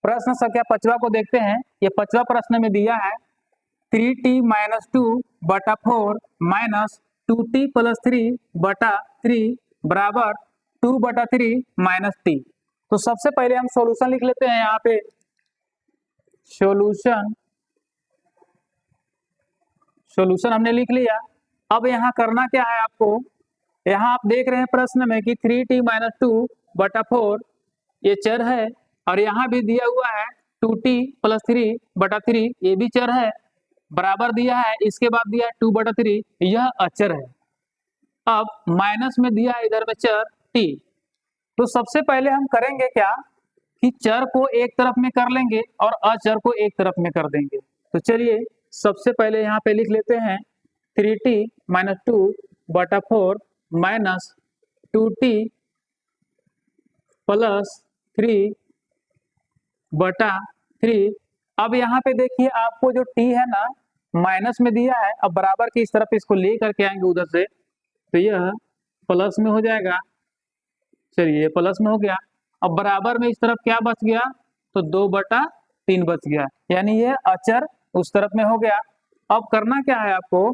प्रश्न संख्या 5वां को देखते हैं। ये 5वां प्रश्न में दिया है 3t माइनस 2 बटा 4 माइनस 2t प्लस 3 बटा 3 बराबर 2 बटा 3 माइनस t। तो सबसे पहले हम सॉल्यूशन लिख लेते हैं। यहाँ पे सॉल्यूशन हमने लिख लिया। अब यहाँ करना क्या है आपको, यहाँ आप देख रहे हैं प्रश्न में कि 3t माइनस 2 बटा 4 ये चर है, और यहाँ भी दिया हुआ है 2t प्लस 3 बटा 3 ये भी चर है, बराबर दिया है, इसके बाद दिया है 2 बटा 3 यह अचर है। अब माइनस में दिया है इधर में चर t। तो सबसे पहले हम करेंगे क्या कि चर को एक तरफ में कर लेंगे और अचर को एक तरफ में कर देंगे। तो चलिए सबसे पहले यहाँ पे लिख लेते हैं 3t माइनस 2 बटा 4 माइनस 2t प्लस 3 बटा 3। अब यहाँ पे देखिए आपको जो t है ना माइनस में दिया है, अब बराबर की इस तरफ इसको ले करके आएंगे उधर से, तो यह प्लस में हो जाएगा। चलिए प्लस में हो गया। अब बराबर में इस तरफ क्या बच गया, तो 2 बटा 3 बच गया, यानी यह अचर उस तरफ में हो गया। अब करना क्या है आपको,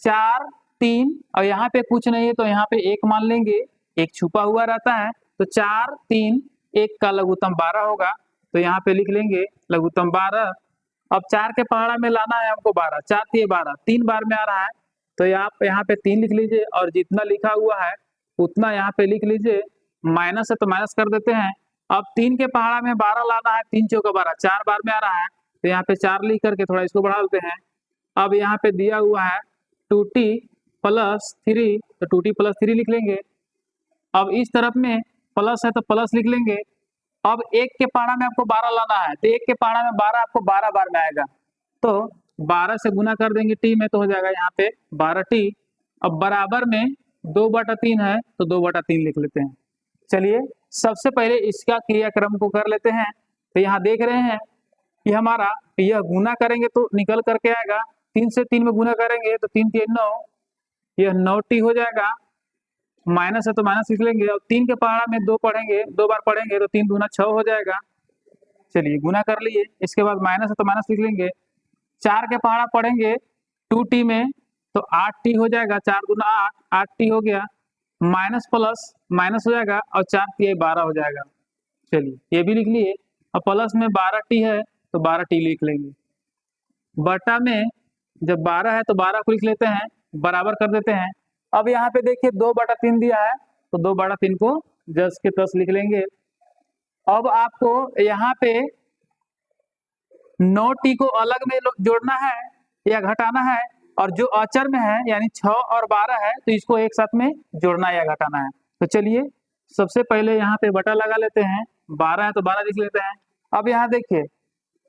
4 3 और यहाँ पे कुछ नहीं है तो यहाँ पे 1 मान लेंगे, एक छुपा हुआ रहता है, तो 4 3 1 का लघुत्तम 12 होगा, तो यहाँ पे लिख लेंगे लघुत्तम 12। अब 4 के पहाड़ा में लाना है हमको 12, 4 3 12 3 बार में आ रहा है, तो आप यहाँ पे 3 लिख लीजिए और जितना लिखा हुआ है उतना यहाँ पे लिख लीजिए। माइनस है तो माइनस कर देते हैं। अब 3 के पहाड़ा में 12 लाना है, 3 चौका 12 4 बार में आ रहा है, तो यहाँ पे 4 लिख करके थोड़ा इसको बढ़ा देते हैं। अब यहाँ पे दिया हुआ है 2t प्लस 3, तो 2t प्लस 3 लिख लेंगे। अब इस तरफ में प्लस है तो प्लस लिख लेंगे। अब 1 के पहाड़ा में आपको 12 लाना है, तो 1 के पहाड़ा में 12 आपको 12 बार में आएगा, तो 12 से गुना कर देंगे t में, तो हो जाएगा यहाँ पे 12t। अब बराबर में 2 बटा 3 है, तो 2 बटा 3 लिख लेते हैं। चलिए सबसे पहले इसका क्रियाक्रम को कर लेते हैं। तो यहाँ देख रहे हैं कि हमारा यह गुना करेंगे तो निकल करके आएगा, 3 से 3 में गुना करेंगे तो 3 3 9, यह 9t हो जाएगा। माइनस है तो माइनस लिख लेंगे। और 3 के पहाड़ा में 2 पढ़ेंगे, 2 बार पढ़ेंगे तो 3 दूना 6 हो जाएगा। चलिए गुना कर लिए, इसके बाद माइनस है तो माइनस लिख लेंगे। 4 के पहाड़ा पढ़ेंगे 2t में तो 8t हो जाएगा, 4 दूना 8 8t हो गया। माइनस प्लस माइनस हो जाएगा और 4 3 12 हो जाएगा। चलिए ये भी लिख लिए। और प्लस में 12t है तो 12t लिख लेंगे। बटा में जब 12 है तो 12 को लिख लेते हैं, बराबर कर देते हैं। अब यहाँ पे देखिए 2 बटा 3 दिया है, तो 2 बटा 3 को जस के तस लिख लेंगे। अब आपको यहाँ पे 9t को अलग में जोड़ना है या घटाना है, और जो अचर में है यानी 6 और 12 है तो इसको एक साथ में जोड़ना या घटाना है। तो चलिए सबसे पहले यहाँ पे बटा लगा लेते हैं, 12 है तो 12 लिख लेते हैं। अब यहाँ देखिए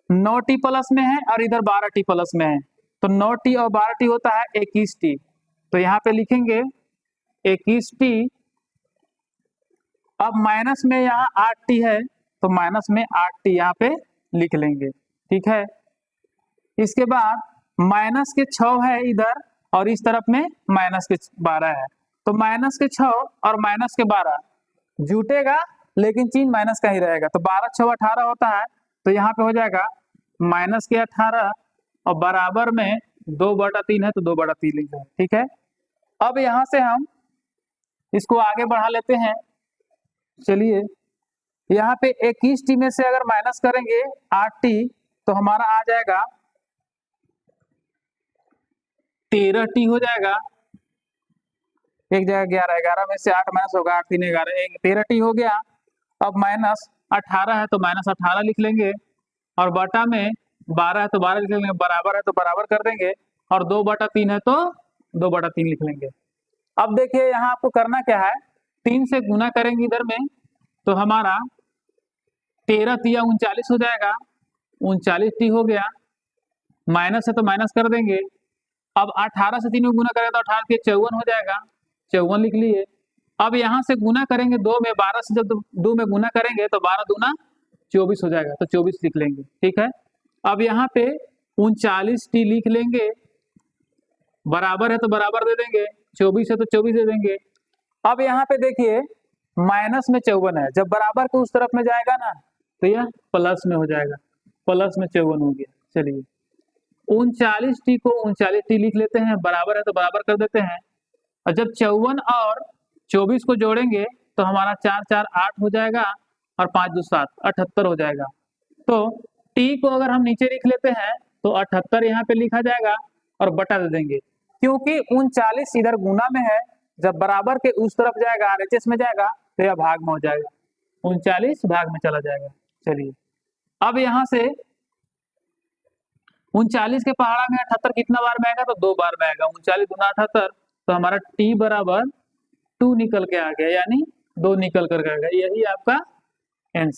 9t प्लस में है और इधर 12t प्लस में है, तो 9t और 12t होता है 21t, तो यहाँ पे लिखेंगे 21t। अब माइनस में यहाँ 8t है तो माइनस में 8t यहाँ पे लिख लेंगे, ठीक है। इसके बाद माइनस के 6 है इधर और इस तरफ में माइनस के 12 है, तो माइनस के 6 और माइनस के 12 जुटेगा लेकिन चिन्ह माइनस का ही रहेगा, तो 12 6 18 होता है, तो यहाँ पे हो जाएगा माइनस के 18 और बराबर में 2 बटा 3 है तो 2 बटा 3 लिख लेंगे, ठीक है। अब यहाँ से हम इसको आगे बढ़ा लेते हैं। चलिए यहाँ पे 21t में से अगर माइनस करेंगे 8t तो हमारा आ जाएगा 13t हो जाएगा। एक जगह 11 11 में से 8 माइनस होगा, 8 3 11 13t हो गया। अब माइनस 18 है तो माइनस 18 लिख लेंगे, और बटा में 12 है तो 12 लिख लेंगे, बराबर है तो बराबर कर देंगे, और 2 बटा 3 है तो 2 बटा 3 लिख लेंगे। अब देखिए यहाँ आपको करना क्या है, 3 से गुना करेंगे इधर में तो हमारा 13 तिया 39 हो जाएगा, 39t हो गया। माइनस है तो माइनस कर देंगे। अब 18 से 3 में गुना करें तो 18 के 54 हो जाएगा, 54 लिख लिए। अब यहाँ से गुना करेंगे 2 में, 12 से जब 2 में गुना करेंगे तो 12 दूना 24 हो जाएगा, तो 24 लिख लेंगे, ठीक है। अब यहाँ पे 39t लिख लेंगे, बराबर है तो बराबर दे देंगे, 24 है तो 24 दे देंगे। अब यहाँ पे देखिए माइनस में 54 है, जब बराबर के उस तरफ में जाएगा ना तो यह प्लस में हो जाएगा, प्लस में 54 हो गया। चलिए 39t को 39t लिख लेते हैं, बराबर है तो बराबर कर देते हैं। और जब 54 और 24 को जोड़ेंगे तो हमारा 4 4 8 हो जाएगा और 5 2 7 78 हो जाएगा। तो t को अगर हम नीचे लिख लेते हैं तो 78 यहाँ पे लिखा जाएगा और बटा दे देंगे, क्योंकि 39 इधर गुना में है, जब बराबर के उस तरफ जाएगा RHS में जाएगा तो यह भाग में हो जाएगा, 39 भाग में चला जाएगा। चलिए अब यहाँ से 39 के पहाड़ा में 78 कितना बार में आएगा, तो 2 बार में आएगा। 39 गुना 78 तो हमारा t बराबर 2 निकल के आ गया, यानी 2 निकल कर आएगा। यही आपका आंसर